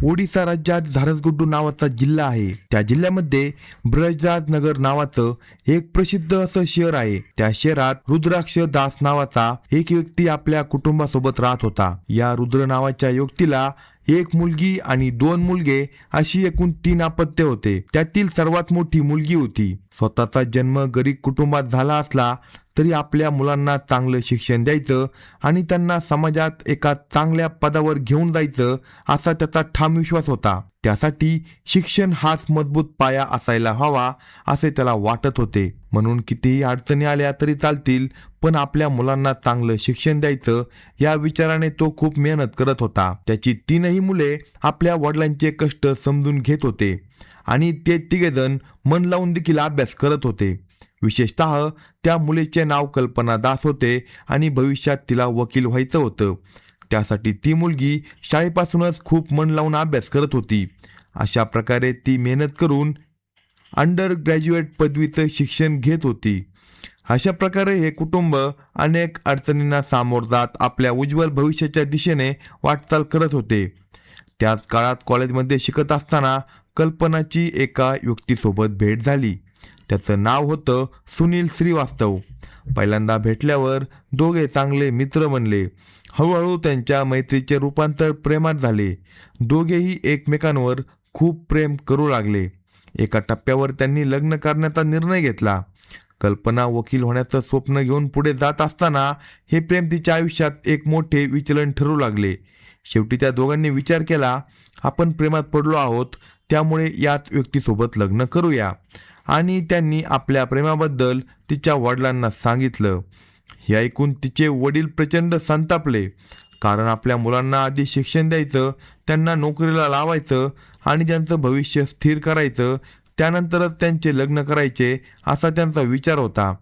ओडिसा राज्यात झारसगुड्डू नावाचा जिल्हा आहे. त्या जिल्ह्यामध्ये ब्रजराज नगर नावाचं एक प्रसिद्ध असं शहर आहे. त्या शहरात रुद्राक्ष दास नावाचा एक व्यक्ती आपल्या कुटुंबासोबत राहत होता. या रुद्र नावाच्या व्यक्तीला एक मुलगी आणि 2 मुलगे अशी एकूण 3 अपत्य होते. त्यातील सर्वात मोठी मुलगी होती. स्वतःचा जन्म गरीब कुटुंबात झाला असला तरी आपल्या मुलांना चांगलं शिक्षण द्यायचं आणि त्यांना समाजात एका चांगल्या पदावर घेऊन जायचं असा त्याचा ठाम विश्वास होता. त्यासाठी शिक्षण हाच मजबूत पाया असायला हवा असे त्याला वाटत होते. म्हणून कितीही अडचणी आल्या तरी चालतील, पण आपल्या मुलांना चांगलं शिक्षण द्यायचं या विचाराने तो खूप मेहनत करत होता. त्याची 3ही मुले आपल्या वडिलांचे कष्ट समजून घेत होते आणि ते तिघेजण मन लावून देखील अभ्यास करत होते. विशेषतः त्या मुलीचे नाव कल्पना दास होते आणि भविष्यात तिला वकील व्हायचं होतं. त्यासाठी ती मुलगी शाळेपासूनच खूप मन लावून अभ्यास करत होती. अशा प्रकारे ती मेहनत करून अंडर ग्रॅज्युएट पदवीचं शिक्षण घेत होती. अशा प्रकारे हे कुटुंब अनेक अडचणींना सामोर जात आपल्या उज्ज्वल भविष्याच्या दिशेने वाटचाल करत होते. त्याच काळात कॉलेजमध्ये शिकत असताना कल्पनाची एका व्यक्तीसोबत भेट झाली. त्याचं नाव होतं सुनील श्रीवास्तव. पहिल्यांदा भेटल्यावर दोघे चांगले मित्र बनले. हळूहळू त्यांच्या मैत्रीचे रूपांतर प्रेमात झाले. दोघेही एकमेकांवर खूप प्रेम करू लागले. एका टप्प्यावर त्यांनी लग्न करण्याचा निर्णय घेतला. कल्पना वकील होण्याचं स्वप्न घेऊन पुढे जात असताना हे प्रेम तिच्या आयुष्यात एक मोठे विचलन ठरू लागले. शेवटी त्या दोघांनी विचार केला, आपण प्रेमात पडलो आहोत, त्यामुळे याच व्यक्तीसोबत लग्न करूया. आणि त्यांनी आपल्या प्रेमाबद्दल तिच्या वडिलांना सांगितलं. हे ऐकून तिचे वडील प्रचंड संतापले, कारण आपल्या मुलांना आधी शिक्षण द्यायचं, त्यांना नोकरीला लावायचं आणि त्यांचं भविष्य स्थिर करायचं, त्यानंतरच त्यांचे लग्न करायचे असा त्यांचा विचार होता.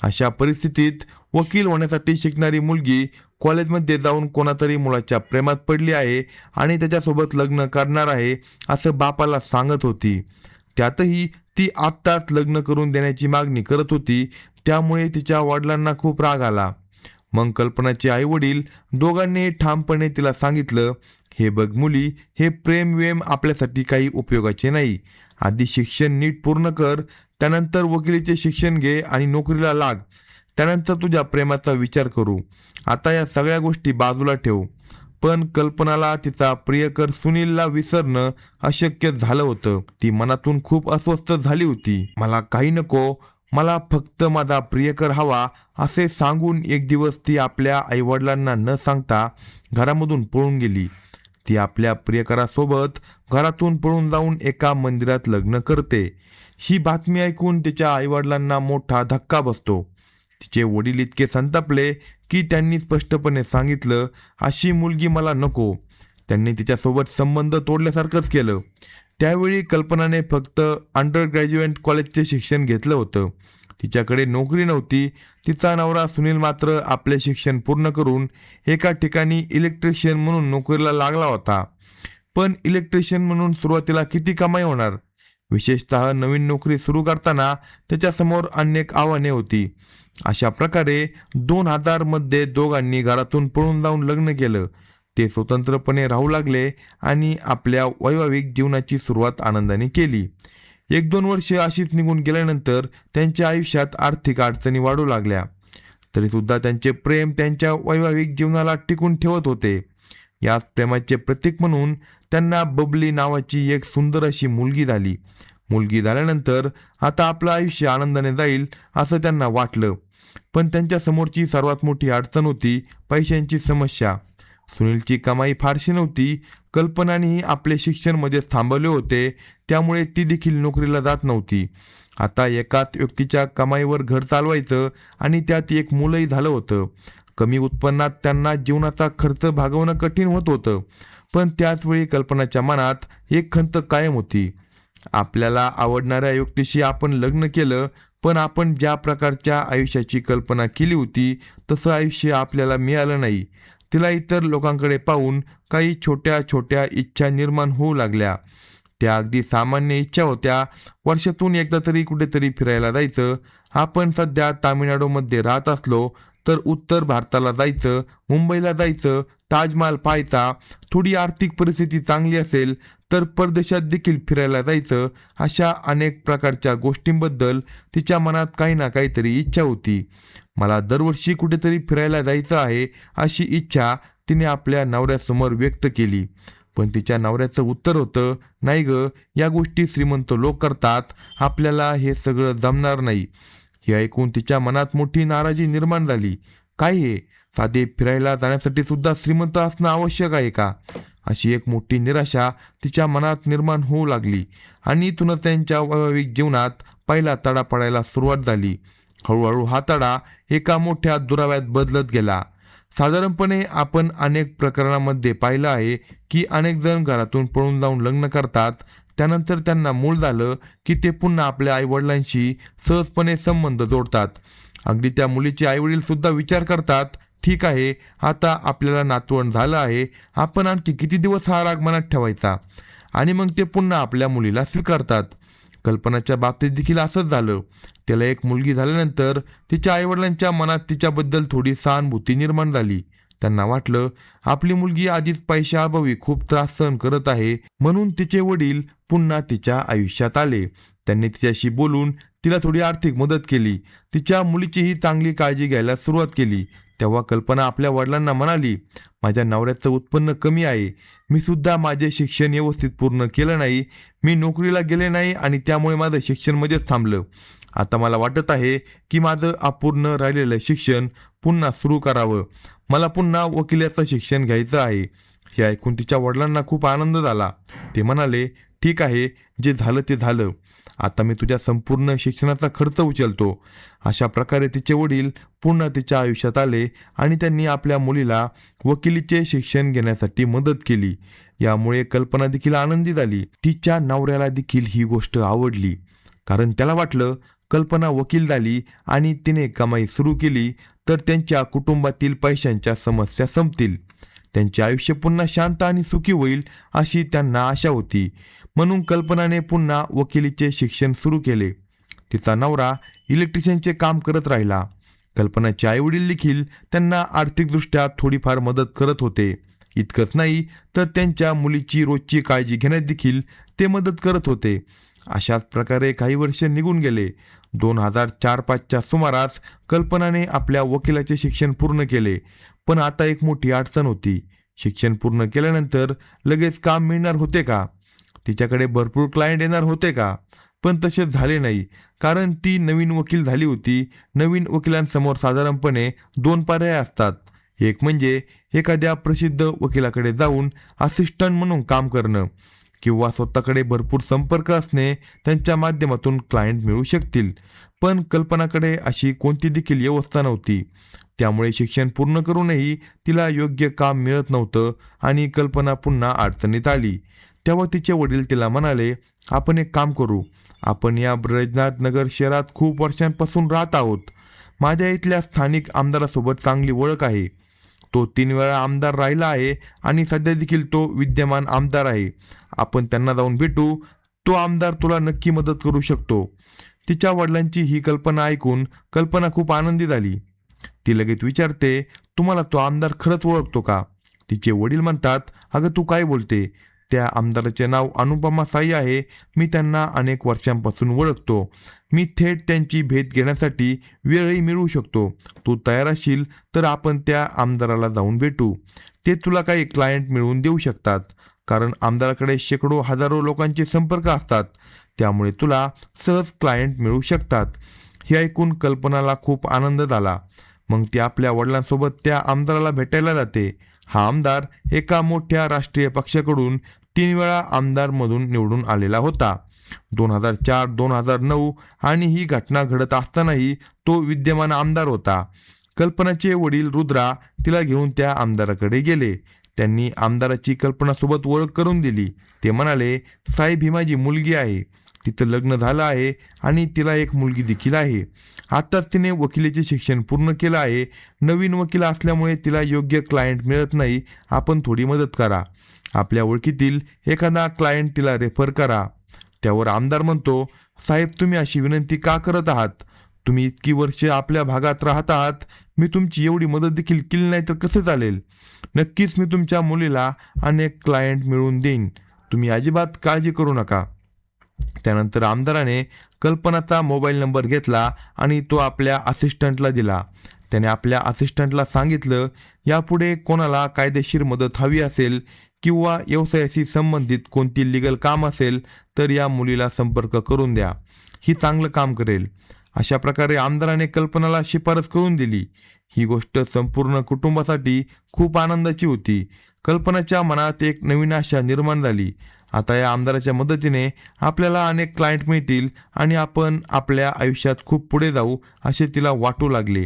अशा परिस्थितीत वकील होण्यासाठी शिकणारी मुलगी कॉलेजमध्ये जाऊन कोणातरी मुलाच्या प्रेमात पडली आहे आणि त्याच्यासोबत लग्न करणार आहे असं बापाला सांगत होती. त्यातही ती आत्ताच लग्न करून देण्याची मागणी करत होती. त्यामुळे तिच्या वडिलांना खूप राग आला. मग कल्पनाचे आई वडील दोघांनी ठामपणे तिला सांगितलं, हे बघ मुली, हे प्रेम वेम आपल्यासाठी काही उपयोगाचे नाही. आधी शिक्षण नीट पूर्ण कर, त्यानंतर वकिलीचे शिक्षण घे आणि नोकरीला लाग. त्यानंतर तुझ्या प्रेमाचा विचार करू. आता या सगळ्या गोष्टी बाजूला ठेव. पण कल्पनाला तिचा प्रियकर सुनीलला विसरणं अशक्य झालं होतं. ती मनातून खूप अस्वस्थ झाली होती. मला काही नको, मला फक्त माझा प्रियकर हवा असे सांगून एक दिवस ती आपल्या आईवडिलांना न सांगता घरामधून पळून गेली. ती आपल्या प्रियकरासोबत घरातून पळून जाऊन एका मंदिरात लग्न करते. ही बातमी ऐकून तिच्या आईवडिलांना मोठा धक्का बसतो. तिचे वडील इतके संतापले की त्यांनी स्पष्टपणे सांगितलं, अशी मुलगी मला नको. त्यांनी तिच्यासोबत संबंध तोडल्यासारखंच केलं. त्यावेळी कल्पनाने फक्त अंडर ग्रॅज्युएट कॉलेजचे शिक्षण घेतलं होतं. तिच्याकडे नोकरी नव्हती. तिचा नवरा सुनील मात्र आपले शिक्षण पूर्ण करून एका ठिकाणी इलेक्ट्रिशियन म्हणून नोकरीला लागला होता. पण इलेक्ट्रिशियन म्हणून सुरुवातीला किती कमाई होणार? विशेषतः नवीन नोकरी सुरू करताना त्याच्यासमोर अनेक आव्हाने होती. अशा प्रकारे 2000 मध्ये दोघांनी घरातून पळून जाऊन लग्न केलं. ते स्वतंत्रपणे राहू लागले आणि आपल्या वैवाहिक जीवनाची सुरुवात आनंदाने केली. 1-2 वर्ष अशीच निघून गेल्यानंतर त्यांच्या आयुष्यात आर्थिक अडचणी वाढू लागल्या. तरी सुद्धा त्यांचे प्रेम त्यांच्या वैवाहिक जीवनाला टिकून ठेवत होते. याच प्रेमाचे प्रतीक म्हणून त्यांना बबली नावाची एक सुंदर अशी मुलगी झाली. मुलगी झाल्यानंतर आता आपलं आयुष्य आनंदाने जाईल असं त्यांना वाटलं. पण त्यांच्या समोरची सर्वात मोठी अडचण होती पैशांची समस्या. सुनीलची कमाई फारशी नव्हती. कल्पनानेही आपले शिक्षण मध्येच थांबवले होते, त्यामुळे ती देखील नोकरीला जात नव्हती. आता एकाच व्यक्तीच्या कमाईवर घर चालवायचं आणि त्यात एक मुलंही झालं होतं. कमी उत्पन्नात त्यांना जीवनाचा खर्च भागवणं कठीण होत होतं. पण त्याचवेळी कल्पनाच्या मनात एक खंत कायम होती. आपल्याला आवडणाऱ्या व्यक्तीशी आपण लग्न केलं, पण आपण ज्या प्रकारच्या आयुष्याची कल्पना केली होती तसं आयुष्य आपल्याला मिळालं नाही. तिला इतर लोकांकडे पाहून काही छोट्या छोट्या इच्छा निर्माण होऊ लागल्या. त्या अगदी सामान्य इच्छा होत्या. वर्षातून एकदा तरी कुठेतरी फिरायला जायचं. आपण सध्या तामिळनाडूमध्ये राहत असलो तर उत्तर भारताला जायचं, मुंबईला जायचं, ताजमहाल पाहायचा. थोडी आर्थिक परिस्थिती चांगली असेल तर परदेशात देखील फिरायला जायचं. अशा अनेक प्रकारच्या गोष्टींबद्दल तिच्या मनात काही ना काहीतरी इच्छा होती. मला दरवर्षी कुठेतरी फिरायला जायचं आहे अशी इच्छा तिने आपल्या नवऱ्यासमोर व्यक्त केली. पण तिच्या नवऱ्याचं उत्तर होतं, नाही ग, या गोष्टी श्रीमंत लोक करतात, आपल्याला हे सगळं जमणार नाही. हे ऐकून तिच्या मनात मोठी नाराजी निर्माण झाली. काय हे, साधे फिरायला जाण्यासाठी सुद्धा श्रीमंत असणं आवश्यक आहे का? अशी एक मोठी निराशा तिच्या मनात निर्माण होऊ लागली आणि इथूनच त्यांच्या वैवाहिक जीवनात पहिला तडा पडायला सुरुवात झाली. हळूहळू हा तडा एका मोठ्या दुराव्यात बदलत गेला. साधारणपणे आपण अनेक प्रकरणांमध्ये पाहिलं आहे की अनेक जण घरातून पळून जाऊन लग्न करतात. त्यानंतर त्यांना मूल झालं की ते पुन्हा आपल्या आईवडिलांशी सहजपणे संबंध जोडतात. अगदी त्या मुलीचे आईवडील सुद्धा विचार करतात, ठीक आहे, आता आपल्याला नातवंड झालं आहे, आपण आणखी किती दिवस हा राग मनात ठेवायचा, आणि मग ते पुन्हा आपल्या मुलीला स्वीकारतात. कल्पनाच्या बाबतीत देखील असंच झालं. त्याला एक मुलगी झाल्यानंतर तिच्या आईवडिलांच्या मनात तिच्याबद्दल थोडी सहानुभूती निर्माण झाली. त्यांना वाटलं, आपली मुलगी आधीच पैशाअभावी खूप त्रास सहन करत आहे, म्हणून तिचे वडील पुन्हा तिच्या आयुष्यात आले. त्यांनी तिच्याशी बोलून तिला थोडी आर्थिक मदत केली. तिच्या मुलीचीही चांगली काळजी घ्यायला सुरुवात केली. तेव्हा कल्पना आपल्या वडिलांना म्हणाली, माझ्या नवऱ्याचं उत्पन्न कमी आहे, मी सुद्धा माझे शिक्षण व्यवस्थित पूर्ण केलं नाही, मी नोकरीला गेले नाही आणि त्यामुळे माझं शिक्षण मध्येच थांबलं. आता मला वाटत आहे की माझं अपूर्ण राहिलेलं शिक्षण पुन्हा सुरू करावं, मला पुन्हा वकिलाचं शिक्षण घ्यायचं आहे. हे ऐकून तिच्या वडिलांना खूप आनंद झाला. ते म्हणाले, ठीक आहे, जे झालं ते झालं, आता मी तुझ्या संपूर्ण शिक्षणाचा खर्च उचलतो. अशा प्रकारे तिचे वडील पुन्हा तिच्या आयुष्यात आले आणि त्यांनी आपल्या मुलीला वकिलीचे शिक्षण घेण्यासाठी मदत केली. यामुळे कल्पना देखील आनंदी झाली. तिच्या नवऱ्याला देखील ही गोष्ट आवडली, कारण त्याला वाटलं, कल्पना वकील झाली आणि तिने कमाई सुरू केली तर त्यांच्या कुटुंबातील पैशांच्या समस्या संपतील, त्यांचे आयुष्य पुन्हा शांत आणि सुखी होईल अशी त्यांना आशा होती. म्हणून कल्पनाने पुन्हा वकिलीचे शिक्षण सुरू केले. तिचा नवरा इलेक्ट्रिशियनचे काम करत राहिला. कल्पनाचे आईवडील देखील त्यांना आर्थिकदृष्ट्या थोडीफार मदत करत होते. इतकंच नाही तर त्यांच्या मुलीची रोजची काळजी घेण्यात देखील ते मदत करत होते. अशाच प्रकारे काही वर्ष निघून गेले. 2004-5च्या सुमारास कल्पनाने आपल्या वकिलाचे शिक्षण पूर्ण केले. पण आता एक मोठी अडचण होती. शिक्षण पूर्ण केल्यानंतर लगेच काम मिळणार होते का? तिच्याकडे भरपूर क्लायंट येणार होते का? पण तसे झाले नाही, कारण ती नवीन वकील झाली होती. नवीन वकिलांसमोर साधारणपणे 2 पर्याय असतात. एक म्हणजे एखाद्या प्रसिद्ध वकिलाकडे जाऊन असिस्टंट म्हणून काम करणं, किंवा स्वतःकडे भरपूर संपर्क असणे, त्यांच्या माध्यमातून क्लायंट मिळू शकतील. पण कल्पनाकडे अशी कोणती देखील व्यवस्था नव्हती. त्यामुळे शिक्षण पूर्ण करूनही तिला योग्य काम मिळत नव्हतं आणि कल्पना पुन्हा अडचणीत आली. तेव्हा तिचे वडील तिला म्हणाले, आपण एक काम करू, आपण या ब्रजनाथ नगर शहरात खूप वर्षांपासून राहत आहोत. माझ्या इथल्या स्थानिक आमदारासोबत चांगली ओळख आहे. तो 3 वेळा आमदार राहिला आहे आणि सध्या देखील तो विद्यमान आमदार आहे. आपण त्यांना जाऊन भेटू, तो आमदार तुला नक्की मदत करू शकतो. तिच्या वडिलांची ही कल्पना ऐकून कल्पना खूप आनंदी झाली. ती लगेच विचारते, तुम्हाला तो आमदार खरंच ओळखतो का? तिचे वडील म्हणतात, अगं तू काय बोलते, त्या आमदाराचे नाव अनुपमा साई आहे, मी त्यांना अनेक वर्षांपासून ओळखतो. मी थेट त्यांची भेट घेण्यासाठी वेळही मिळवू शकतो. तू तयार असशील तर आपण त्या आमदाराला जाऊन भेटू. ते तुला काही क्लायंट मिळवून देऊ शकतात, कारण आमदाराकडे शेकडो हजारो लोकांचे संपर्क असतात, त्यामुळे तुला सहज क्लायंट मिळू शकतात. हे ऐकून कल्पनाला खूप आनंद झाला. मग ती आपल्या वडिलांसोबत त्या आमदाराला भेटायला जाते. हा आमदार एका मोठ्या राष्ट्रीय पक्षाकडून 3 वेळा आमदारमधून निवडून आलेला होता. 2004, 2009 आणि ही घटना घडत असतानाही तो विद्यमान आमदार होता. कल्पनाचे वडील रुद्रा तिला घेऊन त्या आमदाराकडे गेले. त्यांनी आमदाराची कल्पनासोबत ओळख करून दिली. ते म्हणाले, साहेब, ही माझी मुलगी आहे, तिचं लग्न झालं आहे आणि तिला एक मुलगी देखील आहे. आताच तिने वकिलीचे शिक्षण पूर्ण केलं आहे. नवीन वकील असल्यामुळे तिला योग्य क्लायंट मिळत नाही. आपण थोडी मदत करा. आपल्या ओळखीतील एखादा क्लायंट तिला रेफर करा. त्यावर आमदार म्हणतो, साहेब, तुम्ही अशी विनंती का करत आहात? तुम्ही इतकी वर्षे आपल्या भागात राहत आहात, मी तुमची एवढी मदत देखील केली नाही तर कसं चालेल. नक्कीच मी तुमच्या मुलीला अनेक क्लायंट मिळवून देईन, तुम्ही अजिबात काळजी करू नका. त्यानंतर आमदाराने कल्पनाचा मोबाईल नंबर घेतला आणि तो आपल्या असिस्टंटला दिला. त्याने आपल्या असिस्टंटला सांगितलं, यापुढे कोणाला कायदेशीर मदत हवी असेल किंवा व्यवसायाशी संबंधित कोणती लीगल काम असेल तर या मुलीला संपर्क करून द्या, ही चांगलं काम करेल. अशा प्रकारे आमदाराने कल्पनाला शिफारस करून दिली. ही गोष्ट संपूर्ण कुटुंबासाठी खूप आनंदाची होती. कल्पनाच्या मनात एक नवीन आशा निर्माण झाली. आता या आमदाराच्या मदतीने आपल्याला अनेक क्लायंट मिळतील आणि आपण आपल्या आयुष्यात खूप पुढे जाऊ असे तिला वाटू लागले.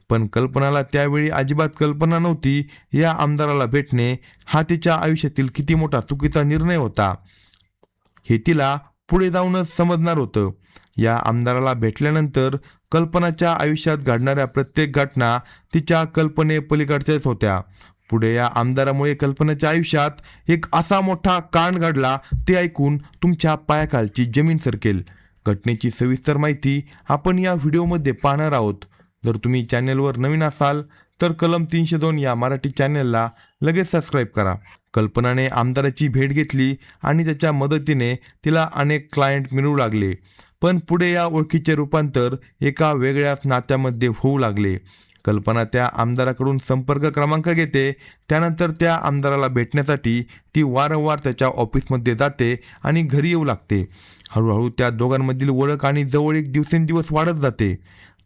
पण कल्पनाला त्यावेळी अजिबात कल्पना नव्हती या आमदाराला भेटणे हा तिच्या आयुष्यातील किती मोठा चुकीचा निर्णय होता, हे तिला पुढे जाऊनच समजणार होतं. या आमदाराला भेटल्यानंतर कल्पनाच्या आयुष्यात घडणाऱ्या प्रत्येक घटना तिच्या कल्पनेपलीकडच्याच होत्या. पुढे या आमदारामुळे कल्पनाच्या आयुष्यात एक असा मोठा कांड घडला, ते ऐकून तुमच्या पायाखालची जमीन सरकेल. घटनेची सविस्तर माहिती आपण या व्हिडिओमध्ये पाहणार आहोत. जर तुम्ही चॅनेलवर नवीन असाल तर कलम 302 या मराठी चॅनेलला लगेच सबस्क्राईब करा. कल्पनाने आमदाराची भेट घेतली आणि त्याच्या मदतीने तिला अनेक क्लायंट मिळू लागले. पण पुढे या ओळखीचे रूपांतर एका वेगळ्याच नात्यामध्ये होऊ लागले. कल्पना त्या आमदाराकडून संपर्क क्रमांक घेते. त्यानंतर त्या आमदाराला भेटण्यासाठी ती वारंवार त्याच्या ऑफिसमध्ये जाते आणि घरी येऊ लागते. हळूहळू त्या दोघांमधील ओळख आणि जवळीक दिवसेंदिवस वाढत जाते.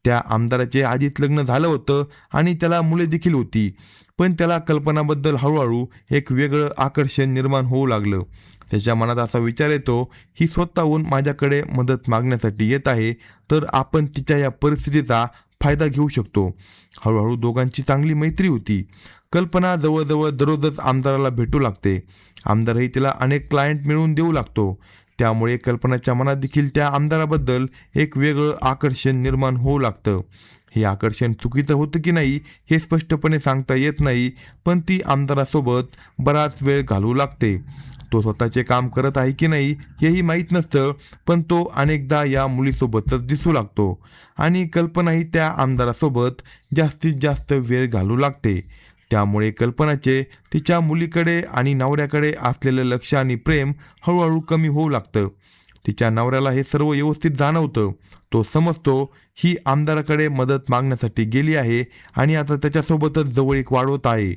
त्या आमदाराचे आधीच लग्न झालं होतं आणि त्याला मुले देखील होती. पण त्याला कल्पनाबद्दल हळूहळू एक वेगळं आकर्षण निर्माण होऊ लागलं. त्याच्या मनात असा विचार येतो, ही स्वतःहून माझ्याकडे मदत मागण्यासाठी येत आहे, तर आपण तिच्या या परिस्थितीचा फायदा घेऊ शकतो. हळूहळू दोघांची चांगली मैत्री होती. कल्पना जवळजवळ दररोजच आमदाराला भेटू लागते. आमदारही तिला अनेक क्लायंट मिळवून देऊ लागतो. त्यामुळे कल्पनाच्या मनात देखील त्या आमदाराबद्दल एक वेगळं आकर्षण निर्माण होऊ लागतं. हे आकर्षण चुकीचं होतं की नाही हे स्पष्टपणे सांगता येत नाही, पण ती आमदारासोबत बराच वेळ घालवू लागते. तो स्वतःचे काम करत आहे की नाही हेही माहीत नसतं, पण तो अनेकदा या मुलीसोबतच दिसू लागतो आणि कल्पनाही त्या आमदारासोबत जास्तीत जास्त वेळ घालवू लागते. त्यामुळे कल्पनाचे तिच्या मुलीकडे आणि नवऱ्याकडे असलेलं लक्ष आणि प्रेम हळूहळू कमी होऊ लागतं. तिच्या नवऱ्याला हे सर्व व्यवस्थित जाणवतं. तो समजतो ही आमदाराकडे मदत मागण्यासाठी गेली आहे आणि आता त्याच्यासोबतच जवळीक वाढवत आहे.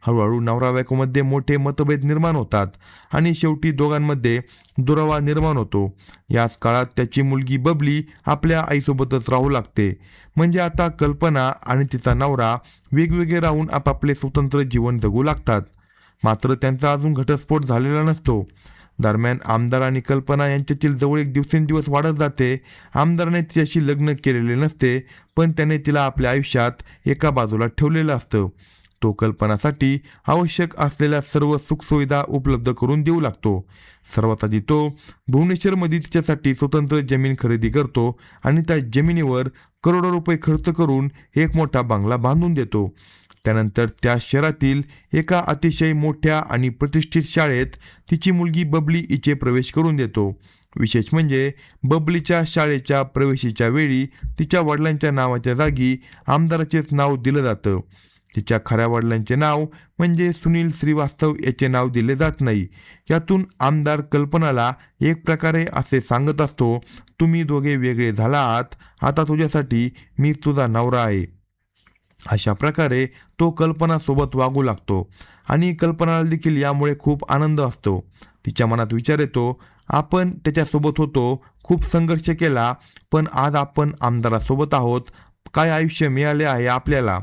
हळूहळू नवरा बायकोमध्ये मोठे मतभेद निर्माण होतात आणि शेवटी दोघांमध्ये दुरावा निर्माण होतो. याच काळात त्याची मुलगी बबली आपल्या आईसोबतच राहू लागते. म्हणजे आता कल्पना आणि तिचा नवरा वेगवेगळे राहून आपापले स्वतंत्र जीवन जगू लागतात. मात्र त्यांचा अजून घटस्फोट झालेला नसतो. दरम्यान आमदार आणि कल्पना यांच्यातील जवळीक दिवसेंदिवस वाढत जाते. आमदाराने तिच्याशी लग्न केलेले नसते, पण त्याने तिला आपल्या आयुष्यात एका बाजूला ठेवलेलं असतं. तो कल्पनासाठी आवश्यक असलेल्या सर्व सुखसुविधा उपलब्ध करून देऊ लागतो. सर्वात आधी तो भुवनेश्वरमध्ये तिच्यासाठी स्वतंत्र जमीन खरेदी करतो आणि त्या जमिनीवर करोडो रुपये खर्च करून एक मोठा बंगला बांधून देतो. त्यानंतर त्या शहरातील एका अतिशय मोठ्या आणि प्रतिष्ठित शाळेत तिची मुलगी बबली हिचे प्रवेश करून देतो. विशेष म्हणजे बबलीच्या शाळेच्या प्रवेशाच्या वेळी तिच्या वडिलांच्या नावाच्या जागी आमदाराचेच नाव दिलं जातं. तिच्या खऱ्या वडिलांचे नाव म्हणजे सुनील श्रीवास्तव याचे नाव दिले जात नाही. यातून आमदार कल्पनाला एक प्रकारे असे सांगत असतो, तुम्ही दोघे वेगळे झाला आहात, आता तुझ्यासाठी मी तुझा नवरा आहे. अशा प्रकारे तो कल्पनासोबत वागू लागतो आणि कल्पनाला देखील यामुळे खूप आनंद असतो. तिच्या मनात विचार येतो, आपण त्याच्यासोबत होतो, खूप संघर्ष केला, पण आज आपण आमदारासोबत आहोत. काय आयुष्य मिळाले आहे आपल्याला.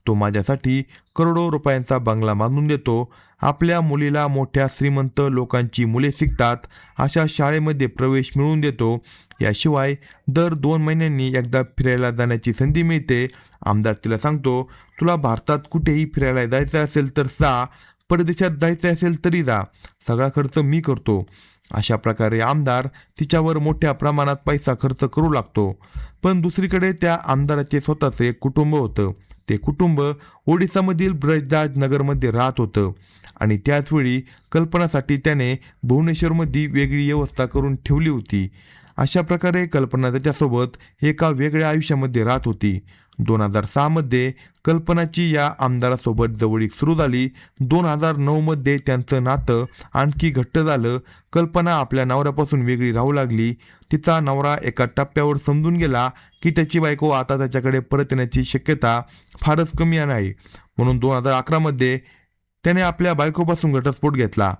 तो माझ्यासाठी करोडो रुपयांचा बंगला बांधून देतो. आपल्या मुलीला मोठ्या श्रीमंत लोकांची मुले शिकतात अशा शाळेमध्ये प्रवेश मिळवून देतो. याशिवाय दर 2 महिन्यांनी एकदा फिरायला जाण्याची संधी मिळते. आमदार तिला सांगतो, तुला भारतात कुठेही फिरायला जायचं असेल तर जा, परदेशात जायचं असेल तरी जा, सगळा खर्च मी करतो. अशा प्रकारे आमदार तिच्यावर मोठ्या प्रमाणात पैसा खर्च करू लागतो. पण दुसरीकडे त्या आमदाराचे स्वतःचे एक कुटुंब होतं. ते कुटुंब ओडिसामधील ब्रजराज नगरमध्ये राहत होतं आणि त्याचवेळी कल्पनासाठी त्याने भुवनेश्वरमध्ये वेगळी व्यवस्था करून ठेवली होती. अशा प्रकारे कल्पना त्याच्यासोबत एका वेगळ्या आयुष्यामध्ये राहत होती. 2006 मध्ये कल्पनाची या आमदारासोबत जवळीक सुरू झाली. 2009 मध्ये त्यांचं नातं आणखी घट्ट झालं. कल्पना आपल्या नवऱ्यापासून वेगळी राहू लागली. तिचा नवरा एका टप्प्यावर समजून गेला की त्याची बायको आता त्याच्याकडे परत येण्याची शक्यता फारच कमी आहे. म्हणून 2011 मध्ये त्याने आपल्या बायकोपासून घटस्फोट घेतला.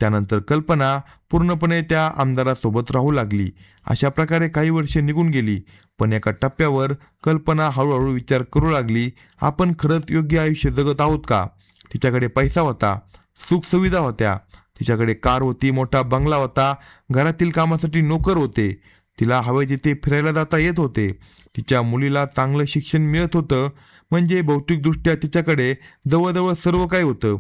त्यानंतर कल्पना पूर्णपणे त्या आमदारासोबत राहू लागली. अशा प्रकारे काही वर्षे निघून गेली. पण एका टप्प्यावर कल्पना हळूहळू विचार करू लागली, आपण खरंच योग्य आयुष्य जगत आहोत का? तिच्याकडे पैसा होता, सुखसुविधा होत्या, तिच्याकडे कार होती, मोठा बंगला होता, घरातील कामासाठी नोकर होते, तिला हवे तिथे फिरायला जाता येत होते, तिच्या मुलीला चांगलं शिक्षण मिळत होतं. म्हणजे भौतिकदृष्ट्या तिच्याकडे जवळजवळ सर्व काही होतं.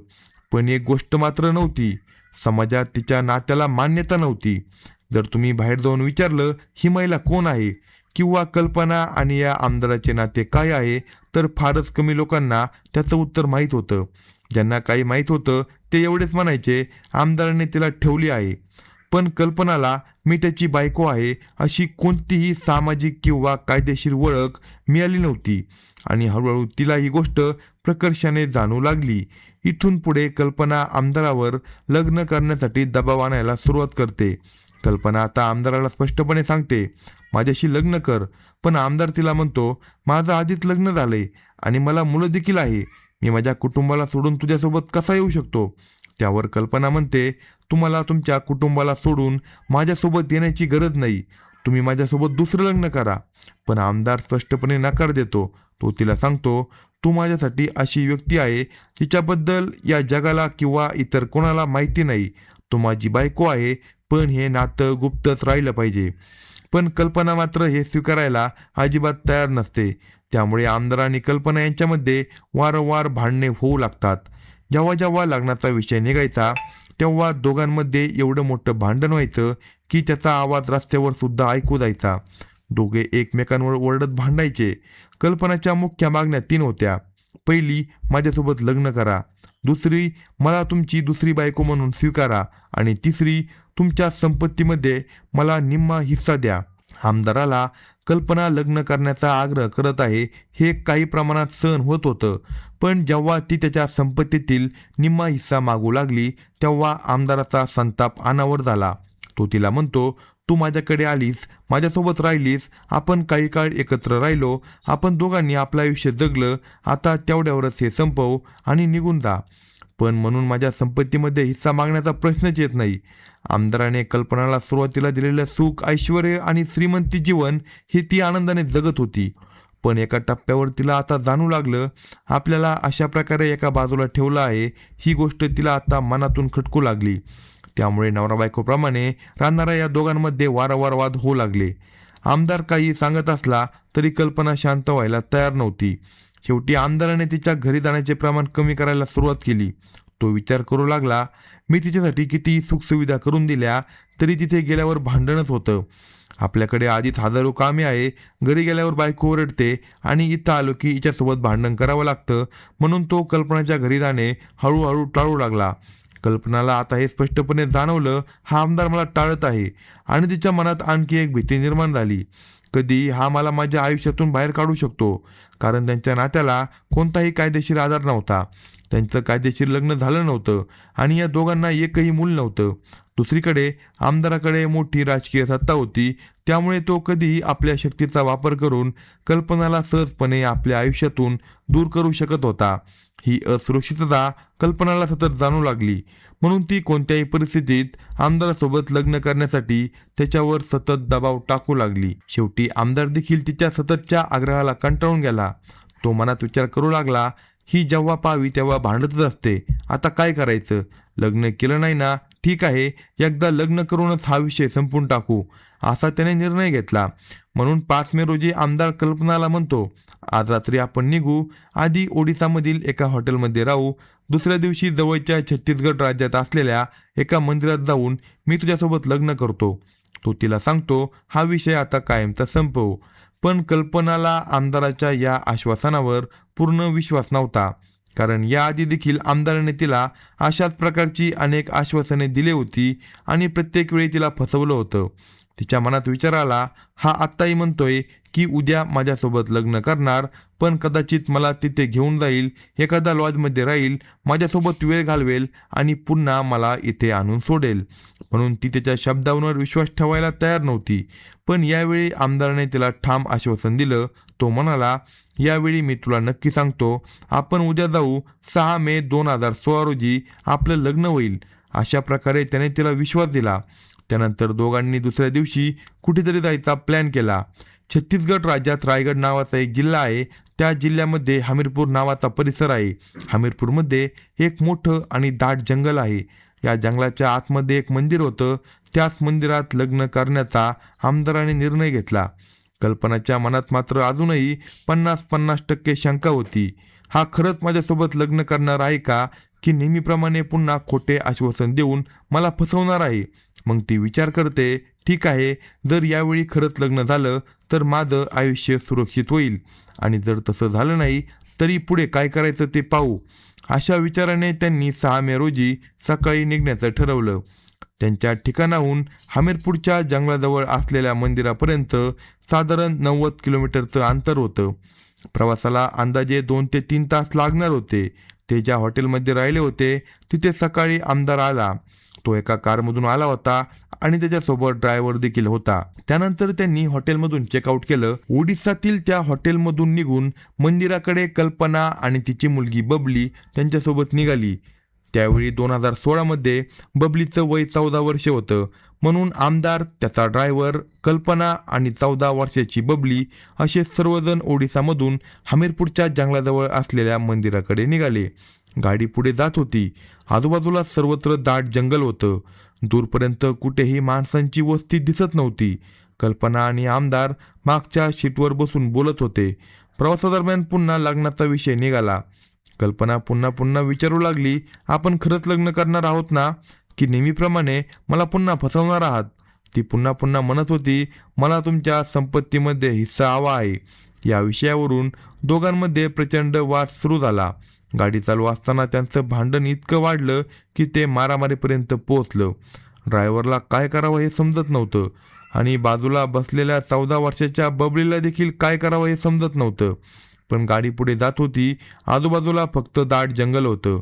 पण एक गोष्ट मात्र नव्हती, समाजात तिच्या नात्याला मान्यता नव्हती. जर तुम्ही बाहेर जाऊन विचारलं ही महिला कोण आहे किंवा कल्पना आणि या आमदाराचे नाते काय आहे, तर फारच कमी लोकांना त्याचं उत्तर माहीत होतं. ज्यांना काही माहीत होतं ते एवढेच म्हणायचे, आमदाराने तिला ठेवली आहे. पण कल्पनाला मी त्याची बायको आहे अशी कोणतीही सामाजिक किंवा कायदेशीर ओळख मिळाली नव्हती. आणि हळूहळू तिला ही गोष्ट प्रकर्षाने जाणवू लागली. इथून पुढे कल्पना आमदारावर लग्न करण्यासाठी दबाव आणायला सुरुवात करते. कल्पना आता आमदाराला स्पष्टपणे सांगते, माझ्याशी लग्न कर. पण आमदार तिला म्हणतो, माझं आधीच लग्न झालंय आणि मला मुलं देखील आहे. मी माझ्या कुटुंबाला सोडून तुझ्यासोबत कसा येऊ शकतो? त्यावर कल्पना म्हणते, तुम्हाला तुमच्या कुटुंबाला सोडून माझ्यासोबत येण्याची गरज नाही. तुम्ही माझ्यासोबत दुसरं लग्न करा. पण आमदार स्पष्टपणे नकार देतो. तो तिला सांगतो, तू माझ्यासाठी अशी व्यक्ती आहे तिच्याबद्दल या जगाला किंवा इतर कोणाला माहिती नाही. तू माझी बायको आहे, पण हे नातं गुप्तच राहिलं पाहिजे. पण कल्पना मात्र हे स्वीकारायला अजिबात तयार नसते. त्यामुळे आमदार आणि कल्पना यांच्यामध्ये वारंवार भांडणे होऊ लागतात. जेव्हा जेव्हा लग्नाचा विषय निघायचा तेव्हा दोघांमध्ये एवढं मोठं भांडण व्हायचं की त्याचा आवाज रस्त्यावर सुद्धा ऐकू जायचा. दोघे एकमेकांवर ओरडत भांडायचे. कल्पनाच्या मुख्य मागण्या 3 होत्या. पहिली, माझ्यासोबत लग्न करा. दुसरी, मला तुमची दुसरी बायको म्हणून स्वीकारा. आणि तिसरी, तुमच्या संपत्तीमध्ये मला निम्मा हिस्सा द्या. आमदाराला कल्पना लग्न करण्याचा आग्रह करत आहे हे काही प्रमाणात सहन होत होतं. पण जेव्हा ती त्याच्या संपत्तीतील निम्मा हिस्सा मागू लागली तेव्हा आमदाराचा संताप अनावर झाला. तो तिला म्हणतो, तू माझ्याकडे आलीस, माझ्यासोबत राहिलीस, आपण काही काळ एकत्र राहिलो, आपण दोघांनी आपलं आयुष्य जगलं, आता तेवढ्यावरच हे संपव आणि निघून जा. पण म्हणून माझ्या संपत्तीमध्ये हिस्सा मागण्याचा प्रश्नच येत नाही. आमदाराने कल्पनाला सुरुवातीला दिलेलं सुख, ऐश्वर्य आणि श्रीमंती जीवन हे ती आनंदाने जगत होती. पण एका टप्प्यावर तिला आता जाणू लागलं, आपल्याला अशा प्रकारे एका बाजूला ठेवलं आहे ही गोष्ट तिला आता मनातून खटकू लागली. त्यामुळे नवरा बायकोप्रमाणे राहणाऱ्या या दोघांमध्ये वारंवार वाद होऊ लागले. आमदार काही सांगत असला तरी कल्पना शांत व्हायला तयार नव्हती. शेवटी आमदाराने तिच्या घरी जाण्याचे प्रमाण कमी करायला सुरुवात केली. तो विचार करू लागला, मी तिच्यासाठी किती सुखसुविधा करून दिल्या तरी तिथे गेल्यावर भांडणच होतं. आपल्याकडे आधीच हजारो कामे आहे, घरी गेल्यावर बायको ओरडते आणि इथं आलो की हिच्यासोबत भांडण करावं लागतं. म्हणून तो कल्पनाच्या घरी जाणे हळूहळू टाळू लागला. कल्पनाला आता हे स्पष्टपणे जाणवलं, हा आमदार मला टाळत आहे. आणि तिच्या मनात आणखी एक भीती निर्माण झाली, कधी हा मला माझ्या आयुष्यातून बाहेर काढू शकतो. कारण त्यांच्या नात्याला कोणताही कायदेशीर आधार नव्हता. त्यांचं कायदेशीर लग्न झालं नव्हतं आणि या दोघांना एकही मूल नव्हतं. दुसरीकडे आमदाराकडे मोठी राजकीय सत्ता होती. त्यामुळे तो कधीही आपल्या शक्तीचा वापर करून कल्पनाला सहजपणे आपल्या आयुष्यातून दूर करू शकत होता. ही असुरक्षितता कल्पनाला सतत जाणू लागली. म्हणून ती कोणत्याही परिस्थितीत आमदारासोबत लग्न करण्यासाठी त्याच्यावर सतत दबाव टाकू लागली. शेवटी आमदार देखील तिच्या सततच्या आग्रहाला कंटाळून गेला. तो मनात विचार करू लागला, ही जेव्हा पाहावी तेव्हा भांडतच असते, आता काय करायचं? लग्न केलं नाही ना, ठीक आहे, एकदा लग्न करूनच हा विषय संपून टाकू, असा त्याने निर्णय घेतला. म्हणून 5 मे रोजी आमदार कल्पनाला म्हणतो, आज रात्री आपण निघू. आधी ओडिसामधील एका हॉटेलमध्ये राहू. दुसऱ्या दिवशी जवळच्या छत्तीसगड राज्यात असलेल्या एका मंदिरात जाऊन मी तुझ्यासोबत लग्न करतो. तो तिला सांगतो, हा विषय आता कायमचा संपव. पण कल्पनाला आमदाराच्या या आश्वासनावर पूर्ण विश्वास नव्हता. कारण याआधी देखील आमदाराने तिला अशाच प्रकारची अनेक आश्वासने दिली होती आणि प्रत्येक वेळी तिला फसवलं होतं. तिच्या मनात विचार आला, हा आत्ताही म्हणतोय की उद्या माझ्यासोबत लग्न करणार, पण कदाचित मला तिथे घेऊन जाईल, एखादा लॉजमध्ये राहील, माझ्यासोबत वेळ घालवेल आणि पुन्हा मला इथे आणून सोडेल. म्हणून ती त्याच्या शब्दांवर विश्वास ठेवायला तयार नव्हती. पण यावेळी आमदाराने तिला ठाम आश्वासन दिलं. तो म्हणाला, यावेळी मी तुला नक्की सांगतो, आपण उद्या जाऊ, 6 मे 2016 रोजी आपलं लग्न होईल. अशा प्रकारे त्याने तिला विश्वास दिला. त्यानंतर दोघांनी दुसऱ्या दिवशी कुठेतरी जायचा प्लॅन केला. छत्तीसगड राज्यात रायगड नावाचा एक जिल्हा आहे. त्या जिल्ह्यामध्ये हमीरपूर नावाचा परिसर आहे. हमीरपूरमध्ये एक मोठं आणि दाट जंगल आहे. या जंगलाच्या आतमध्ये एक मंदिर होतं. त्याच मंदिरात लग्न करण्याचा आमदाराने निर्णय घेतला. कल्पनाच्या मनात मात्र अजूनही 50-50% शंका होती. हा खरंच माझ्यासोबत लग्न करणार आहे का, की नेहमीप्रमाणे पुन्हा खोटे आश्वासन देऊन मला फसवणार आहे? मग ती विचार करते, ठीक आहे, जर यावेळी खरंच लग्न झालं तर माझं आयुष्य सुरक्षित होईल, आणि जर तसं झालं नाही तरी पुढे काय करायचं ते पाहू. अशा विचाराने त्यांनी 6 मे रोजी सकाळी निघण्याचं ठरवलं. त्यांच्या ठिकाणाहून हमीरपूरच्या जंगलाजवळ असलेल्या मंदिरापर्यंत साधारण 90 किलोमीटरचं अंतर होतं. प्रवासाला अंदाजे 2 ते 3 तास लागणार होते. ते ज्या हॉटेलमध्ये राहिले होते तिथे सकाळी आमदार आला. तो एका कारमधून आला होता आणि त्याच्यासोबत ड्रायव्हर देखील होता. त्यानंतर त्यांनी हॉटेलमधून चेकआउट केलं. ओडिसातील त्या हॉटेलमधून निघून मंदिराकडे कल्पना आणि तिची मुलगी बबली त्यांच्यासोबत निघाली. त्यावेळी 2016 मध्ये बबलीचं वय 14 वर्षे होतं. म्हणून आमदार, त्याचा ड्रायव्हर, कल्पना आणि 14 वर्षाची बबली असे सर्वजण ओडिसामधून हमीरपूरच्या जंगलाजवळ असलेल्या मंदिराकडे निघाले. गाडी पुढे जात होती. आजूबाजूला सर्वत्र दाट जंगल होतं. दूरपर्यंत कुठेही माणसांची वस्ती दिसत नव्हती. कल्पना आणि आमदार मागच्या सीटवर बसून बोलत होते. प्रवासादरम्यान पुन्हा लग्नाचा विषय निघाला. कल्पना पुन्हा विचारू लागली, आपण खरंच लग्न करणार आहोत ना, की नेहमीप्रमाणे मला पुन्हा फसवणार आहात? ती पुन्हा म्हणत होती, मला तुमच्या संपत्तीमध्ये हिस्सा हवा आहे. या विषयावरून दोघांमध्ये प्रचंड वाद सुरू झाला. गाडी चालू असताना त्यांचं भांडण इतकं वाढलं की ते मारामारीपर्यंत पोहोचलं. ड्रायव्हरला काय करावं हे समजत नव्हतं आणि बाजूला बसलेल्या 14 वर्षाच्या बबलीला देखील काय करावं हे समजत नव्हतं. पण गाडी पुढे जात होती. आजूबाजूला फक्त दाट जंगल होतं.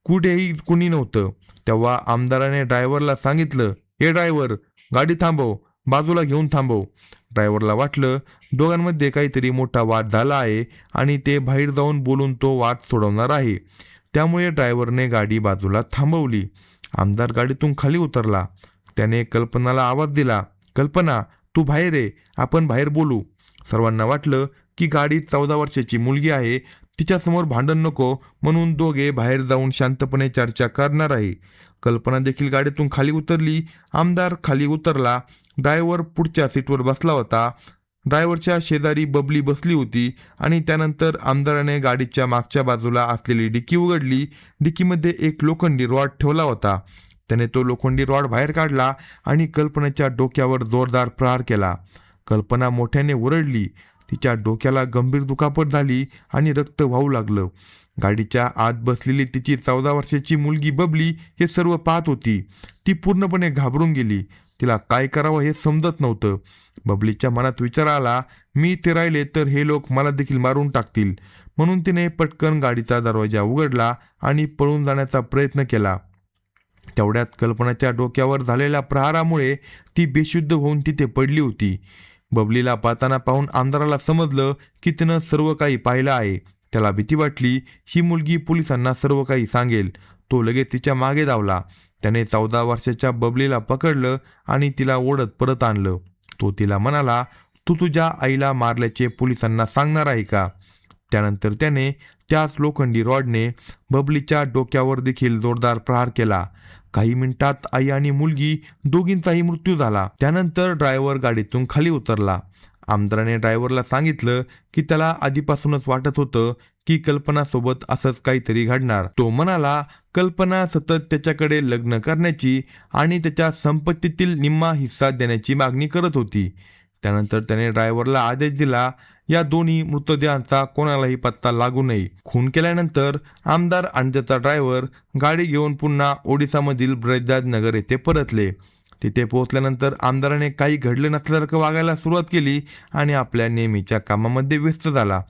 कुठेही कुणी नव्हतं. तेव्हा आमदाराने ड्रायव्हरला सांगितलं, हे ड्रायव्हर, गाडी थांबव, बाजूला घेऊन थांबव. ड्रायव्हरला वाटलं दोघांमध्ये काहीतरी मोठा वाद झाला आहे आणि ते बाहेर जाऊन बोलून तो वाद सोडवणार आहे. त्यामुळे ड्रायव्हरने गाडी बाजूला थांबवली. आमदार गाडीतून खाली उतरला. त्याने कल्पनाला आवाज दिला, कल्पना, तू बाहेर ये, आपण बाहेर बोलू. सर्वांना वाटलं की गाडीत 14 वर्षाची मुलगी आहे, तिच्यासमोर भांडण नको, म्हणून दोघे बाहेर जाऊन शांतपणे चर्चा करणार आहे. कल्पना देखील गाडीतून खाली उतरली. आमदार खाली उतरला. ड्रायव्हर पुढच्या सीटवर बसला होता. ड्रायव्हरच्या शेजारी बबली बसली होती आणि त्यानंतर आमदाराने गाडीच्या मागच्या बाजूला असलेली डिकी उघडली. डिकीमध्ये एक लोखंडी रॉड ठेवला होता. त्याने तो लोखंडी रॉड बाहेर काढला आणि कल्पनेच्या डोक्यावर जोरदार प्रहार केला. कल्पना मोठ्याने ओरडली. तिच्या डोक्याला गंभीर दुखापत झाली आणि रक्त वाहू लागलं. गाडीच्या आत बसलेली तिची 14 वर्षाची मुलगी बबली हे सर्व पाहत होती. ती पूर्णपणे घाबरून गेली. तिला काय करावं हे समजत नव्हतं. बबलीच्या मनात विचार आला, मी इथे राहिले तर हे लोक मला देखील मारून टाकतील. म्हणून तिने पटकन गाडीचा दरवाजा उघडला आणि पळून जाण्याचा प्रयत्न केला. तेवढ्यात कल्पनाच्या डोक्यावर झालेल्या प्रहारामुळे ती बेशुद्ध होऊन तिथे पडली होती. बबलीला पाहताना पाहून आमदाराला समजलं की तिनं सर्व काही पाहिलं आहे. त्याला भीती वाटली, ही मुलगी पोलिसांना सर्व काही सांगेल. तो लगेच तिच्या मागे धावला. त्याने 14 वर्षाच्या बबलीला पकडलं आणि तिला ओढत परत आणलं. तो तिला म्हणाला, तू तुझ्या आईला मारल्याचे पोलिसांना सांगणार आहे का? त्यानंतर त्याने त्याच लोखंडी रॉडने बबलीच्या डोक्यावर देखील जोरदार प्रहार केला. काही मिनिटात आई आणि मुलगी दोघींचाही मृत्यू झाला. त्यानंतर ड्रायव्हर गाडीतून खाली उतरला. आमदाराने ड्रायव्हरला सांगितलं की त्याला आधीपासूनच वाटत होतं की कल्पनासोबत असंच काहीतरी घडणार. तो म्हणाला, कल्पना सतत त्याच्याकडे लग्न करण्याची आणि त्याच्या संपत्तीतील निम्मा हिस्सा देण्याची मागणी करत होती. त्यानंतर त्याने ड्रायव्हरला आदेश दिला, या दोन्ही मृतदेहांचा कोणालाही पत्ता लागू नये. खून केल्यानंतर आमदार आणि त्याचा ड्रायव्हर गाडी घेऊन पुन्हा ओडिसामधील ब्रजराज नगर येथे परतले. तिथे पोहोचल्यानंतर आमदाराने काही घडलं नसल्यासारखं वागायला सुरुवात केली आणि आपल्या नेहमीच्या कामामध्ये व्यस्त झाला.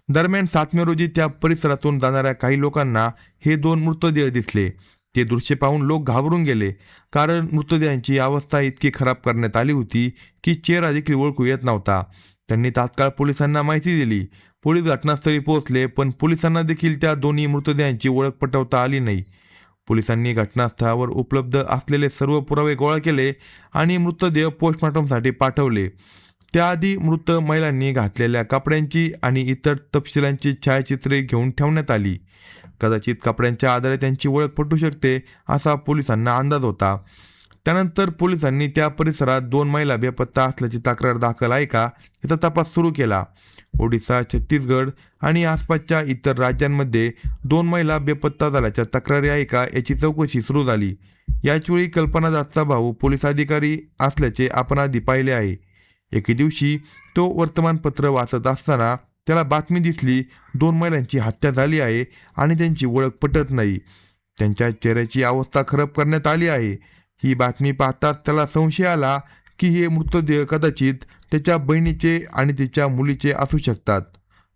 दरम्यान 7 मे रोजी त्या परिसरातून जाणाऱ्या काही लोकांना हे 2 मृतदेह दिसले. ते दृश्य पाहून लोक घाबरून गेले, कारण मृतदेहांची अवस्था इतकी खराब करण्यात आली होती की चेहरा देखील ओळखू येत नव्हता. त्यांनी तात्काळ पोलिसांना माहिती दिली. पोलीस घटनास्थळी पोहोचले, पण पोलिसांना देखील त्या दोन्ही मृतदेहांची ओळख पटवता आली नाही. पोलिसांनी घटनास्थळावर उपलब्ध असलेले सर्व पुरावे गोळा केले आणि मृतदेह पोस्टमॉर्टमसाठी पाठवले. त्याआधी मृत महिलांनी घातलेल्या कपड्यांची आणि इतर तपशिलांची छायाचित्रे घेऊन ठेवण्यात आली. कदाचित कपड्यांच्या आधारे त्यांची ओळख पटू शकते असा पोलिसांना अंदाज होता. त्यानंतर पोलिसांनी त्या परिसरात 2 महिला बेपत्ता असल्याची तक्रार दाखल आहे का याचा तपास सुरू केला. ओडिशा, छत्तीसगड आणि आसपासच्या इतर राज्यांमध्ये 2 महिला बेपत्ता झाल्याच्या तक्रारी आहे का याची चौकशी सुरू झाली. याचवेळी कल्पना दासचा भाऊ पोलीस अधिकारी असल्याचे आपण आधी पाहिले आहे. एके दिवशी तो वर्तमानपत्र वाचत असताना त्याला बातमी दिसली, 2 महिलांची हत्या झाली आहे आणि त्यांची ओळख पटत नाही. त्यांच्या चेहऱ्याची अवस्था खराब करण्यात आली आहे. ही बातमी पाहताच त्याला संशय आला की हे मृतदेह कदाचित त्याच्या बहिणीचे आणि तिच्या मुलीचे असू शकतात,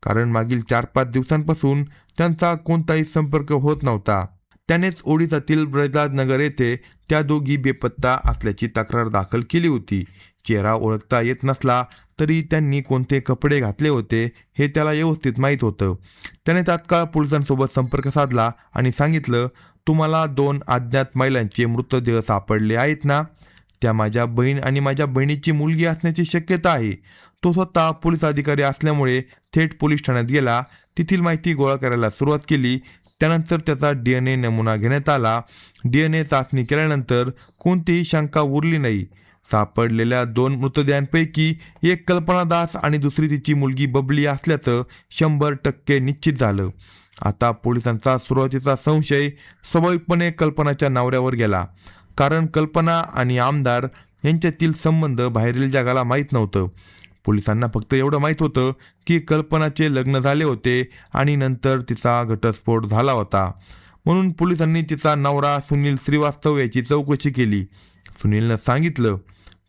कारण मागील 4-5 दिवसांपासून त्यांचा कोणताही संपर्क होत नव्हता. त्यानेच ओडिशातील ब्रजराज नगर येथे त्या दोघी बेपत्ता असल्याची तक्रार दाखल केली होती. चेहरा ओळखता येत नसला तरी त्यांनी कोणते कपडे घातले होते हे त्याला व्यवस्थित माहीत होतं. त्याने तात्काळ पोलिसांसोबत संपर्क साधला आणि सांगितलं, तुम्हाला 2 अज्ञात महिलांचे मृतदेह सापडले आहेत ना? त्या माझ्या बहीण आणि माझ्या बहिणीची मुलगी असण्याची शक्यता आहे. तो स्वतः पोलीस अधिकारी असल्यामुळे थेट पोलीस ठाण्यात गेला. तेथील माहिती गोळा करायला सुरुवात केली. त्यानंतर त्याचा DNA नमुना घेण्यात आला. DNA चाचणी केल्यानंतर कोणतीही शंका उरली नाही. सापडलेल्या 2 मृतदेहांपैकी एक कल्पना दास आणि दुसरी तिची मुलगी बबली असल्याचं 100% निश्चित झालं. आता पोलिसांचा सुरुवातीचा संशय स्वाभाविकपणे कल्पनाच्या नवऱ्यावर गेला, कारण कल्पना आणि आमदार यांच्यातील संबंध बाहेरील जगाला माहीत नव्हतं. पोलिसांना फक्त एवढं माहीत होतं की कल्पनाचे लग्न झाले होते आणि नंतर तिचा घटस्फोट झाला होता. म्हणून पोलिसांनी तिचा नवरा सुनील श्रीवास्तव याची चौकशी केली. सुनीलनं सांगितलं,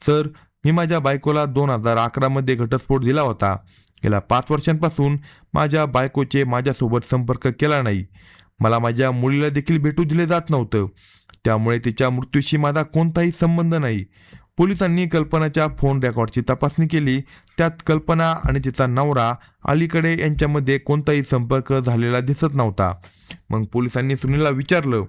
सर, मी माझ्या बायकोला 2011 मध्ये घटस्फोट दिला होता. गेल्या 5 वर्षांपासून माझ्या बायकोचे माझ्यासोबत संपर्क केला नाही. मला माझ्या मुलीला देखील भेटू दिले जात नव्हतं. त्यामुळे तिच्या मृत्यूशी माझा कोणताही संबंध नाही. पोलिसांनी कल्पनाच्या फोन रेकॉर्डची तपासणी केली. त्यात कल्पना आणि तिचा नवरा अलीकडे यांच्यामध्ये कोणताही संपर्क झालेला दिसत नव्हता. मग पोलिसांनी सुनीलला विचारलं,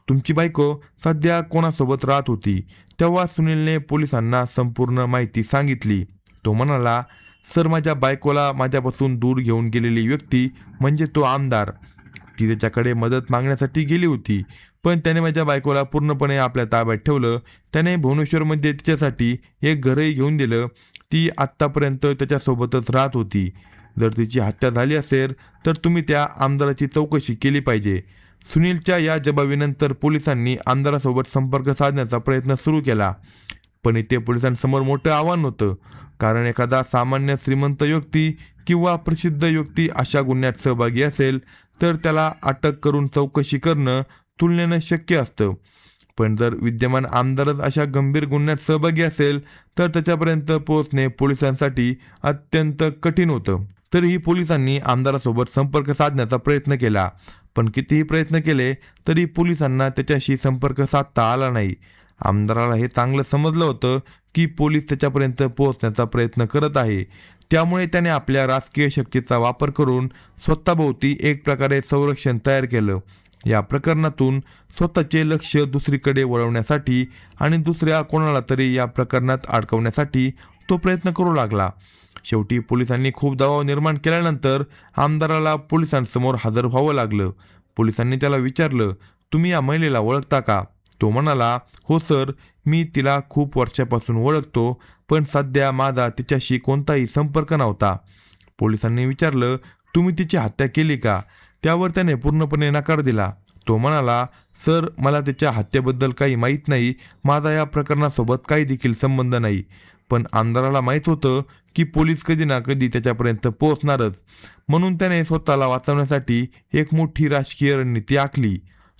तुमची बायको सध्या कोणासोबत राहत होती? तेव्हा सुनीलने पोलिसांना संपूर्ण माहिती सांगितली. तो म्हणाला, सर, माझ्या बायकोला माझ्यापासून दूर घेऊन गेलेली व्यक्ती म्हणजे तो आमदार. ती त्याच्याकडे मदत मागण्यासाठी गेली होती, पण त्याने माझ्या बायकोला पूर्णपणे आपल्या ताब्यात ठेवलं. त्याने भुवनेश्वरमध्ये तिच्यासाठी एक घरही घेऊन दिलं. ती आत्तापर्यंत त्याच्यासोबतच राहत होती. जर तिची हत्या झाली असेल तर तुम्ही त्या आमदाराची चौकशी केली पाहिजे. सुनीलच्या या जबाबीनंतर पोलिसांनी आमदारासोबत संपर्क साधण्याचा प्रयत्न सुरू केला. पण इथे पोलिसांसमोर मोठं आव्हान होतं, कारण एखादा सामान्य श्रीमंत व्यक्ती किंवा प्रसिद्ध व्यक्ती अशा गुन्ह्यात सहभागी असेल तर त्याला अटक करून चौकशी करणं तुलनेनं शक्य असतं. पण जर विद्यमान आमदारच अशा गंभीर गुन्ह्यात सहभागी असेल तर त्याच्यापर्यंत पोहोचणे पोलिसांसाठी अत्यंत कठीण होतं. तरीही पोलिसांनी आमदारासोबत संपर्क साधण्याचा प्रयत्न केला, पण कितीही प्रयत्न केले तरी पोलिसांना त्याच्याशी संपर्क साधता आला नाही. आमदाराला हे चांगलं समजलं होतं की पोलीस त्याच्यापर्यंत पोहोचण्याचा प्रयत्न करत आहे. त्यामुळे त्याने आपल्या राजकीय शक्तीचा वापर करून स्वतःभोवती एक प्रकारे संरक्षण तयार केलं. या प्रकरणातून स्वतःचे लक्ष दुसरीकडे वळवण्यासाठी आणि दुसऱ्या कोणाला तरी या प्रकरणात अडकवण्यासाठी तो प्रयत्न करू लागला. शेवटी पोलिसांनी खूप दबाव निर्माण केल्यानंतर आमदाराला पोलिसांसमोर हजर व्हावं लागलं. पोलिसांनी त्याला विचारलं, तुम्ही या महिलेला ओळखता का? तो म्हणाला, हो सर, मी तिला खूप वर्षापासून ओळखतो, पण सध्या माझा तिच्याशी कोणताही संपर्क नव्हता. पोलिसांनी विचारलं, तुम्ही तिची हत्या केली का? त्यावर त्याने पूर्णपणे नकार दिला. तो म्हणाला, सर, मला तिच्या हत्येबद्दल काही माहीत नाही. माझा या प्रकरणासोबत काही देखील संबंध नाही. पण आमदाराला माहीत होतं की पोलीस कधी ना कधी त्याच्यापर्यंत पोहोचणारच. म्हणून त्याने स्वतःला वाचवण्यासाठी एक मोठी राजकीय रणनीती आखली.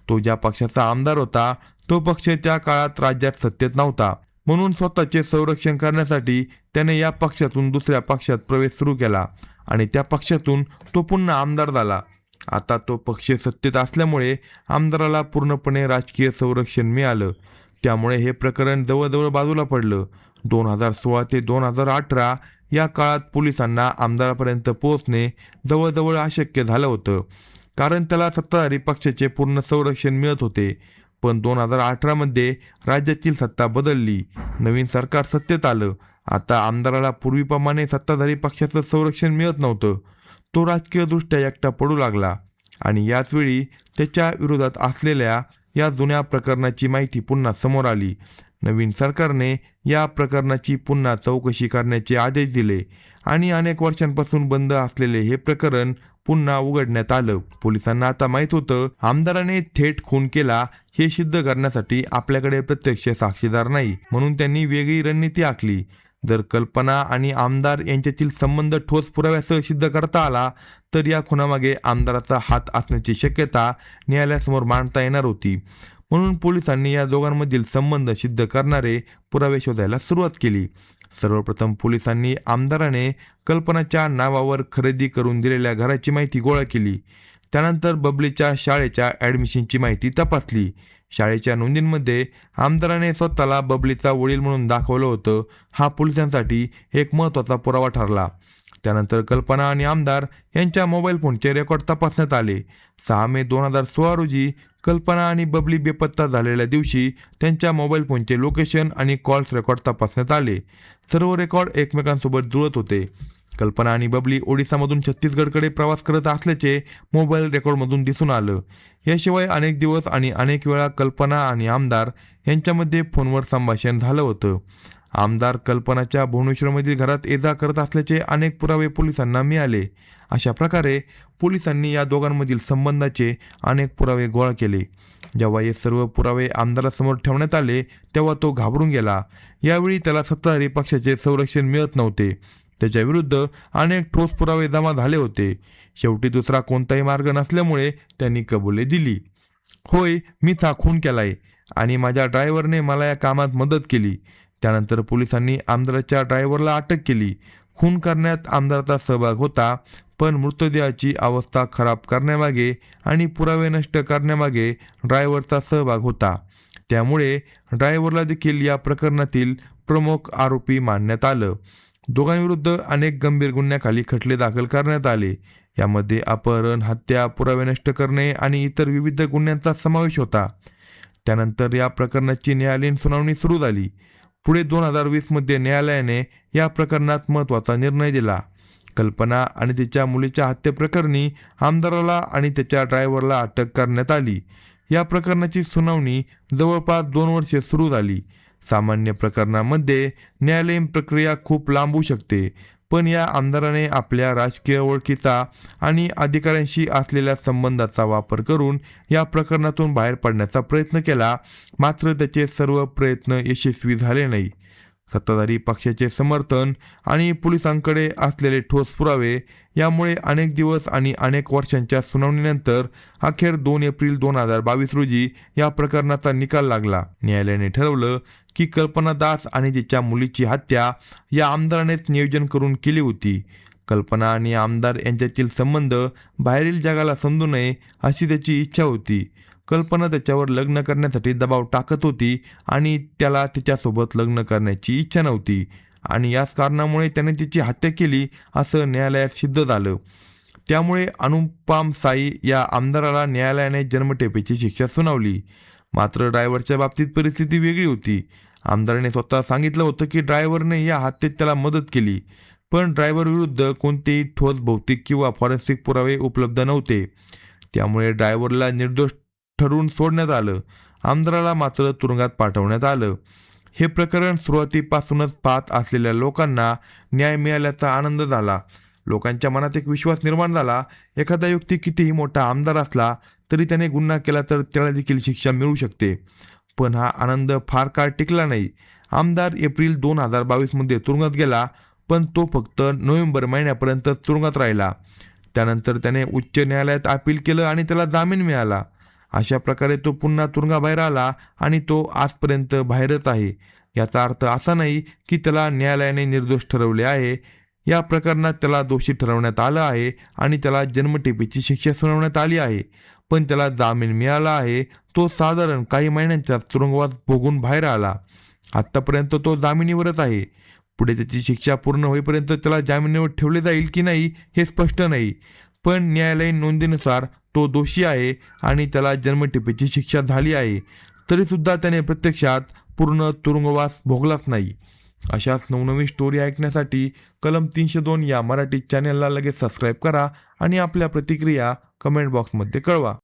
तो ज्या पक्षाचा आमदार होता तो पक्ष त्या काळात राज्यात सत्तेत नव्हता. म्हणून स्वतःचे संरक्षण करण्यासाठी त्याने या पक्षातून दुसऱ्या पक्षात प्रवेश सुरू केला आणि त्या पक्षातून तो पुन्हा आमदार झाला. आता तो पक्ष सत्तेत असल्यामुळे आमदाराला पूर्णपणे राजकीय संरक्षण मिळालं. त्यामुळे हे प्रकरण जवळजवळ बाजूला पडलं. 2016 ते 2018 या काळात पोलिसांना आमदारापर्यंत पोहोचणे जवळजवळ अशक्य झालं होतं, कारण त्याला सत्ताधारी पक्षाचे पूर्ण संरक्षण मिळत होते. पण 2018 मध्ये राज्यातील सत्ता बदलली, नवीन सरकार सत्तेत आलं. आता आमदाराला पूर्वीप्रमाणे सत्ताधारी पक्षाचं संरक्षण मिळत नव्हतं. तो राजकीयदृष्ट्या एकटा पडू लागला आणि याच वेळी त्याच्या विरोधात असलेल्या या जुन्या प्रकरणाची माहिती पुन्हा समोर आली. नवीन सरकारने या प्रकरणाची पुन्हा चौकशी करण्याचे आदेश दिले आणि अनेक वर्षांपासून बंद असलेले हे प्रकरण पुन्हा उघडण्यात आलं. पोलिसांना आता माहीत होतं आमदाराने थेट खून केला हे सिद्ध करण्यासाठी आपल्याकडे प्रत्यक्ष साक्षीदार नाही, म्हणून त्यांनी वेगळी रणनीती आखली. जर कल्पना आणि आमदार यांच्यातील संबंध ठोस पुराव्यासह सिद्ध करता आला तर या खुनामागे आमदाराचा हात असण्याची शक्यता न्यायालयासमोर मांडता येणार होती. म्हणून पोलिसांनी या दोघांमधील संबंध सिद्ध करणारे पुरावे शोधायला सुरुवात केली. सर्वप्रथम पोलिसांनी आमदाराने कल्पनाच्या नावावर खरेदी करून दिलेल्या घराची माहिती गोळा केली. त्यानंतर बबलीच्या शाळेच्या ॲडमिशनची माहिती तपासली. शाळेच्या नोंदींमध्ये आमदाराने स्वतःला बबलीचा वडील म्हणून दाखवलं होतं. हा पोलिसांसाठी एक महत्त्वाचा पुरावा ठरला. त्यानंतर कल्पना आणि आमदार यांच्या मोबाईल फोनचे रेकॉर्ड तपासण्यात आले. 6 मे 2016 रोजी कल्पना आणि बबली बेपत्ता झालेल्या दिवशी त्यांच्या मोबाईल फोनचे लोकेशन आणि कॉल्स रेकॉर्ड तपासण्यात आले. सर्व रेकॉर्ड एकमेकांसोबत जुळत होते. कल्पना आणि बबली ओडिसामधून छत्तीसगडकडे प्रवास करत असल्याचे मोबाईल रेकॉर्डमधून दिसून आलं. याशिवाय अनेक दिवस आणि अनेक वेळा कल्पना आणि आमदार यांच्यामध्ये फोनवर संभाषण झालं होतं. आमदार कल्पनाच्या भुवनेश्वरमधील घरात ये-जा करत असल्याचे अनेक पुरावे पोलिसांना मिळाले. अशा प्रकारे पोलिसांनी या दोघांमधील संबंधाचे अनेक पुरावे गोळा केले. जेव्हा हे सर्व पुरावे आमदारासमोर ठेवण्यात आले तेव्हा तो घाबरून गेला. यावेळी त्याला सत्ताधारी पक्षाचे संरक्षण मिळत नव्हते. त्याच्या विरुद्ध अनेक ठोस पुरावे जमा झाले होते. शेवटी दुसरा कोणताही मार्ग नसल्यामुळे त्यांनी कबुली दिली. होय, मीच हा खून केलाय आणि माझ्या ड्रायव्हरने मला या कामात मदत केली. त्यानंतर पोलिसांनी आमदाराच्या ड्रायव्हरला अटक केली. खून करण्यात आमदाराचा सहभाग होता, पण मृतदेहाची अवस्था खराब करण्यामागे आणि पुरावे नष्ट करण्यामागे ड्रायव्हरचा सहभाग होता. त्यामुळे ड्रायव्हरला देखील या प्रकरणातील प्रमुख आरोपी मानण्यात आलं. दोघांविरुद्ध अनेक गंभीर गुन्ह्याखाली खटले दाखल करण्यात आले. यामध्ये अपहरण, हत्या, पुरावे नष्ट करणे आणि इतर विविध गुन्ह्यांचा समावेश होता. त्यानंतर या प्रकरणाची न्यायालयीन सुनावणी सुरू झाली. पुढे 2020 मध्ये न्यायालयाने या प्रकरणात महत्त्वाचा निर्णय दिला. कल्पना आणि तिच्या मुलीच्या हत्येप्रकरणी आमदाराला आणि त्याच्या ड्रायव्हरला अटक करण्यात आली. या प्रकरणाची सुनावणी जवळपास 2 वर्षे सुरू झाली. सामान्य प्रकरणामध्ये न्यायालयीन प्रक्रिया खूप लांब होऊ शकते, पण या आमदाराने आपल्या राजकीय ओळखीचा आणि अधिकाऱ्यांशी असलेल्या संबंधाचा वापर करून या प्रकरणातून बाहेर पडण्याचा प्रयत्न केला. मात्र त्याचे सर्व प्रयत्न यशस्वी झाले नाही. सत्ताधारी पक्षाचे समर्थन आणि पोलिसांकडे असलेले ठोस पुरावे यामुळे अनेक दिवस आणि अनेक वर्षांच्या सुनावणीनंतर अखेर 2 एप्रिल 2022 रोजी या प्रकरणाचा निकाल लागला. न्यायालयाने ठरवलं की कल्पना दास आणि तिच्या मुलीची हत्या या आमदारानेच नियोजन करून केली होती. कल्पना आणि आमदार यांच्यातील संबंध बाहेरील जगाला समजू नये अशी त्याची इच्छा होती. कल्पना त्याच्यावर लग्न करण्यासाठी दबाव टाकत होती आणि त्याला तिच्यासोबत लग्न करण्याची इच्छा नव्हती आणि याच कारणामुळे त्याने तिची हत्या केली असं न्यायालयात सिद्ध झालं. त्यामुळे अनुपम साई या आमदाराला न्यायालयाने जन्मठेपेची शिक्षा सुनावली. मात्र ड्रायव्हरच्या बाबतीत परिस्थिती वेगळी होती. आमदाराने स्वतः सांगितलं होतं की ड्रायव्हरने या हत्येत त्याला मदत केली, पण ड्रायव्हर विरुद्ध कोणतेही ठोस भौतिक किंवा फॉरेन्सिक पुरावे उपलब्ध नव्हते. त्यामुळे ड्रायव्हरला निर्दोष ठरवून सोडण्यात आलं. आमदाराला मात्र तुरुंगात पाठवण्यात आलं. हे प्रकरण सुरुवातीपासूनच पाहत असलेल्या लोकांना न्याय मिळाल्याचा आनंद झाला. लोकांच्या मनात एक विश्वास निर्माण झाला. एखादा व्यक्ती कितीही मोठा आमदार असला तरी त्याने गुन्हा केला तर त्याला देखील शिक्षा मिळू शकते. पण हा आनंद फार काळ टिकला नाही. आमदार एप्रिल 2022 मध्ये तुरुंगात गेला, पण तो फक्त नोव्हेंबर महिन्यापर्यंत तुरुंगात राहिला. त्यानंतर त्याने उच्च न्यायालयात अपील केलं आणि त्याला जामीन मिळाला. अशा प्रकारे तो पुन्हा तुरुंगाबाहेर आला आणि तो आजपर्यंत बाहेरच आहे. याचा अर्थ असा नाही की त्याला न्यायालयाने निर्दोष ठरवले आहे. या प्रकरणात त्याला दोषी ठरवण्यात आलं आहे आणि त्याला जन्मठेपेची शिक्षा सुनावण्यात आली आहे, पण त्याला जामीन मिळाला आहे. तो साधारण काही महिन्यांचा तुरुंगवास भोगून बाहेर आला. आतापर्यंत तो जामिनीवरच आहे. पुढे त्याची शिक्षा पूर्ण होईपर्यंत त्याला जामिनावर ठेवले जाईल की नाही हे स्पष्ट नाही, पण न्यायालयीन नोंदीनुसार तो दोषी आहे आणि त्याला जन्मठेपेची शिक्षा झाली आहे. तरी सुद्धा त्याने प्रत्यक्षात पूर्ण तुरुंगवास भोगलाच नाही. अशाच नवनवीन स्टोरी ऐकण्यासाठी कलम 302 या मराठी चॅनलला लगेच सबस्क्राईब करा आणि आपल्या प्रतिक्रिया कमेंट बॉक्समध्ये कळवा.